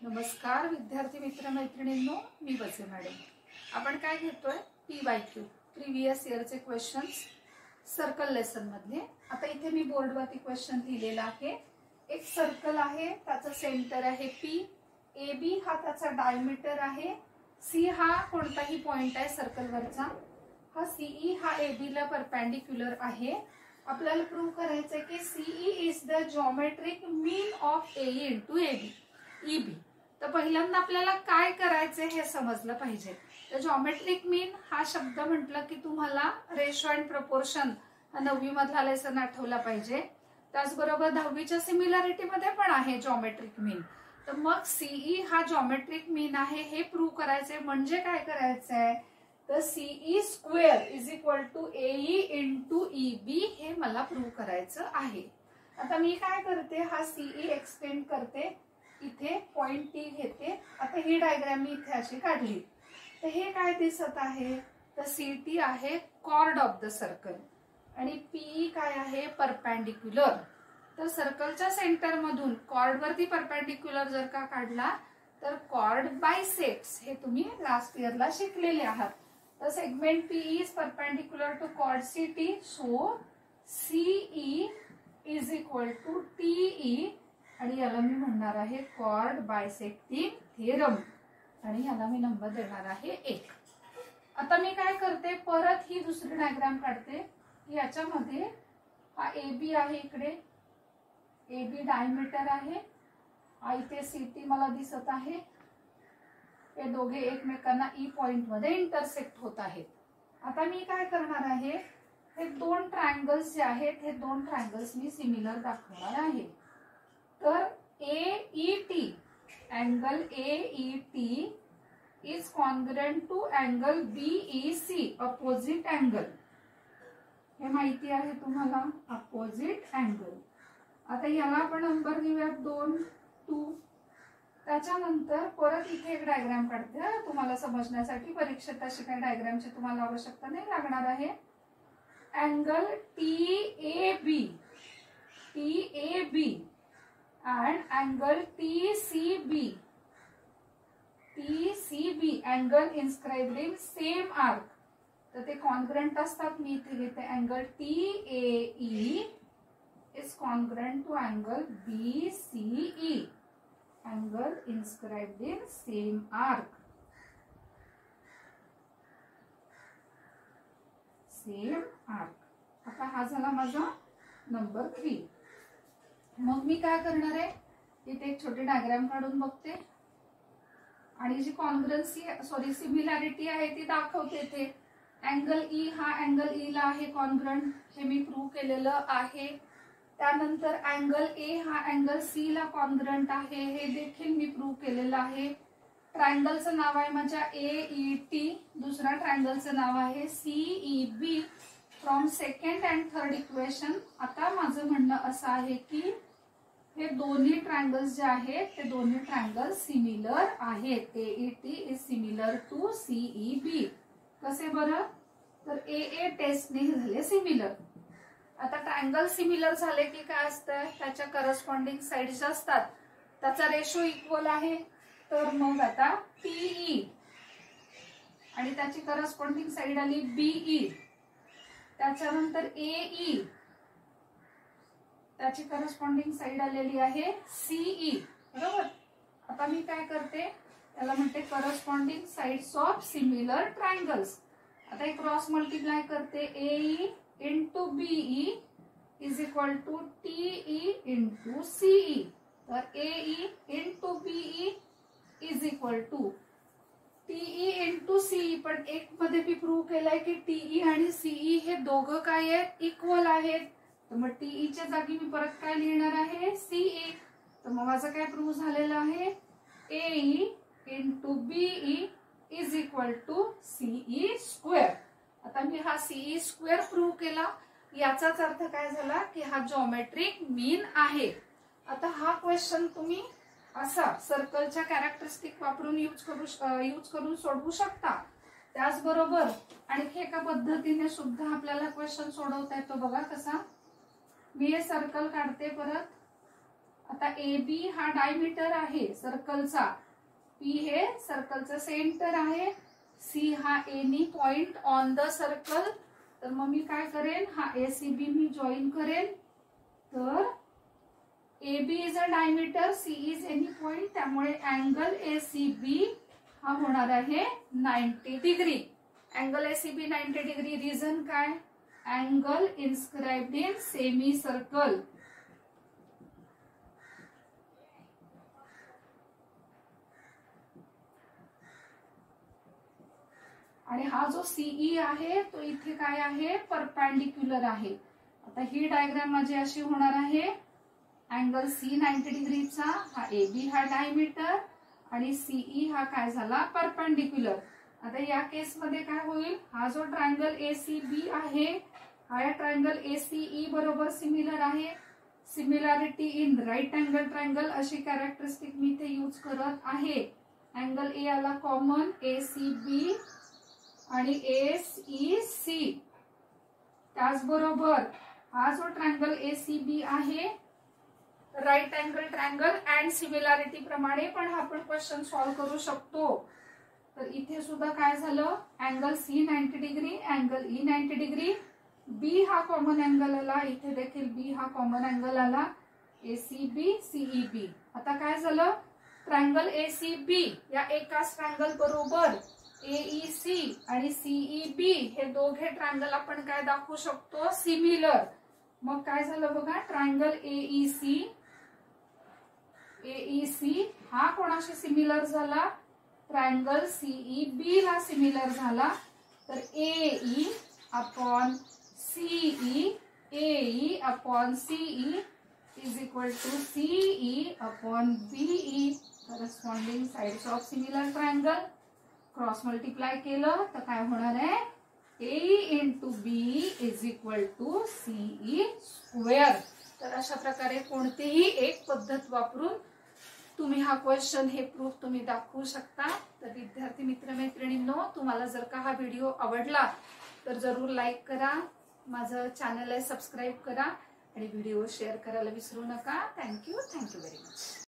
नमस्कार विद्यार्थी मित्र मैत्रिणींनो, मी बसे मॅडम. आपण काय घेतोय PYQ प्रीवियस इयरचे क्वेश्चन्स सर्कल लेसन मधले. आता इथे मी बोर्डवरती क्वेश्चन लिहिलेला आहे. एक सर्कल आहे, त्याचं सेंटर आहे P, AB हा त्याचा डायमीटर आहे, C हा कोणताही पॉइंट आहे सर्कलवरचा, हा CE हा AB ला परपेंडिक्युलर आहे. आपल्याला प्रूव्ह करायचंय की CE is the geometric mean of AE into EB. तर पहिल्यांदा आपल्याला काय करायचंय हे समजलं पाहिजे. तर जॉमेट्रिक मीन हा शब्द म्हटलं की तुम्हाला रेशो अँड प्रपोर्शन 9वी मधला लेसन आठवला पाहिजे. त्याचबरोबर 10वीच्या सिमिलॅरिटी मध्ये पण आहे जॉमेट्रिक मीन. तर मग CE हा जॉमेट्रिक मीन आहे हे प्रूव्ह करायचंय. म्हणजे काय करायचंय तर CE square is equal to AE into EB हे मला प्रूव्ह करायचं आहे. आता मी काय करते, हा CE एक्सटेंड करते, इथे पॉइंट T घेते. आता ही डायग्राम मी इथे अशी काढली. तर हे काय दिसत आहे तर CT आहे कॉर्ड ऑफ द सर्कल आणि PE काय आहे परपेंडिक्युलर. तर सर्कलच्या सेंटर मधून कॉर्ड वरती परपेंडिक्युलर जर का काढला तर कॉर्ड बायसेक्ट्स, हे तुम्ही लास्ट इयरला शिकलेले आहात. तर segment PE is perpendicular to chord CT, so CE is equal to TE आणि याला मी म्हणणार आहे कॉर्ड बायसेक्टिंग थेरम आणि याला मी नंबर देणार आहे 1. आता मी काय करते, परत ही दुसरी डायग्राम काढते. याच्यामध्ये हा AB आहे, इकडे AB डायमीटर आहे, इथे CT मला दिसत आहे. हे दोघे एकमेकांना E पॉइंट मध्ये इंटरसेक्ट होत आहेत. आता मी काय करणार आहे, हे दोन ट्रायंगल्स जे आहेत हे दोन ट्रायंगल्स मी सिमिलर दाखवणार आहे. तर AET angle AET is congruent to angle BEC opposite angle. हे माहिती आहे तुम्हाला, अपोजिट अँगल. आता याला आपण नंबर देऊयात 2, 2. त्याच्यानंतर परत इथे एक डायग्राम काढते तुम्हाला समजण्यासाठी. परीक्षेत अशी काही डायग्रामची तुम्हाला आवश्यकता नाही लागणार आहे. Angle TAB and angle TCB angle inscribed in same arc. तर ते कॉन्ग्रुएंट असतात. मी इथे घेते angle TAE is congruent to angle BCE angle inscribed in same arc. आता हा झाला माझा नंबर 3. मग मी काय करणार आहे, इथे एक छोटी डायग्राम काढून बघते आणि जी कॉन्ग्रुएन्सी सिमिलॅरिटी आहे ती दाखवते. इथे अँगल E हा अँगल E ला आहे कॉन्ग्रुएंट, हे मी प्रूव्ह केलेलं आहे. त्यानंतर अँगल A हा अँगल C ला कॉन्ग्रुएंट आहे, हे देखील मी प्रूव्ह केलेलं आहे. ट्रायंगलचं नाव आहे माझ्या AET, दुसऱ्या ट्रायंगलचं नाव आहे CEB from second and third equation. आता माझं म्हणणं असं आहे की हे दोन्ही ट्रायंगल्स जे आहेत ते दोन्ही ट्रायंगल्स सिमिलर आहेत. AET is similar to CEB. कसे बरं, तर AA टेस्टने झाले सिमिलर. आता ट्रायंगल सिमिलर झाले की काय असतं, त्याच्या करस्पॉन्डिंग साइड्स असतात, त्याचा रेशो इक्वल आहे. तर मग आता PE आणि त्याची करस्पॉन्डिंग साइड आली BE, त्याच्यानंतर AE त्याची करस्पॉन्डिंग साइड आलेली आहे CE, बरोबर. आता मी काय करते, त्याला म्हणते corresponding sides of similar triangles. आता एक क्रॉस मल्टिप्लाय करते, AE into BE is equal to TE into CE. तर AE into BE is equal to TE into CE. पण एक मध्ये मी प्रूव्ह केलंय की TE आणि CE हे दोघं काय आहेत, इक्वल आहेत. तर मग TE च्या जागी मी परत काय लिहिणार आहे, CE. तर मग माझं काय प्रूव्ह झालेलं आहे, AE into BE is equal to CE square. आता मी हा CE स्क्वेअर प्रूव्ह केला. याचाच अर्थ काय झाला की हा जॉमेट्रिक मीन आहे. आता हा क्वेश्चन तुम्ही असा सर्कलच्या कॅरेक्टरिस्टिक वापरून यूज करून सोडवू शकता. त्याचबरोबर आणखी एका पद्धतीने सुद्धा आपल्याला क्वेश्चन सोडवता येतो. बघा कसा, मी हे सर्कल काढते परत आता ए बी हा डायमीटर आहे सर्कलचा, पी हे सर्कलचं सेंटर आहे, सी हा any point on the circle. तर मग मी काय करेन, हा एसीबी मी जॉईन करेन. तर A B is a diameter, C is any point, त्यामुळे अँगल एसीबी हा होणार आहे 90 degree. Angle ACB 90 degree. Reason काय, angle inscribed in semicircle. आणि हा जो सीई आहे तो इथे काय आहे, परपेंडिक्युलर आहे. आता ही डायग्राम माझी अशी होणार आहे, अँगल सी 90 डिग्रीचा, हा ए बी हा डायमीटर आणि सीई हा काय झाला, परपेंडिक्युलर. आता या केस मध्ये काय होईल, हा जो ट्रायंगल एसीबी आहे हा या ट्रायंगल एसीई बरोबर सिमिलर आहे. Similarity in right angle triangle अशी कॅरेक्टरिस्टिक मी इथे यूज करत आहे. अँगल ए आला कॉमन, एसीबी आणि एसईसी. त्याचबरोबर हा जो ट्रायंगल एसीबी आहे right angle triangle and similarity प्रमाणे पण आपण क्वेश्चन सॉल्व्ह करू शकतो. तर इथे सुद्धा काय झालं, angle C 90 degree, angle E 90 degree, B हा कॉमन अँगल आला, इथे देखील बी हा कॉमन अँगल आला, एसीबी सीईबी. आता काय झालं, ट्रायंगल एसीबी या एकाच ट्रायंगल बरोबर एईसी आणि सीईबी हे दोघे ट्रायंगल आपण काय दाखवू शकतो, सिमिलर. मग काय झालं बघा, ट्रायंगल एईसी हा कोणाशी सिमिलर झाला, ट्रायंगल सीईबी ला सिमिलर झाला. तर AE upon CE, AE upon CE is equal to CE upon BE. Corresponding sides of similar triangle cross multiply केलं तर काय होणार आहे, A into B is equal to CE square. तर अशा प्रकारे कोणतीही एक पद्धत वापरून तुम्ही हा क्वेश्चन हे प्रूफ तुम्ही दाखवू शकता. तर विद्यार्थी मित्रमैत्रिणींनो, तुम्हाला जर का हा व्हिडिओ आवडला तर जरूर लाईक करा, माझं चॅनल आहे सबस्क्राईब करा आणि व्हिडिओ शेअर करायला विसरू नका. Thank you very much.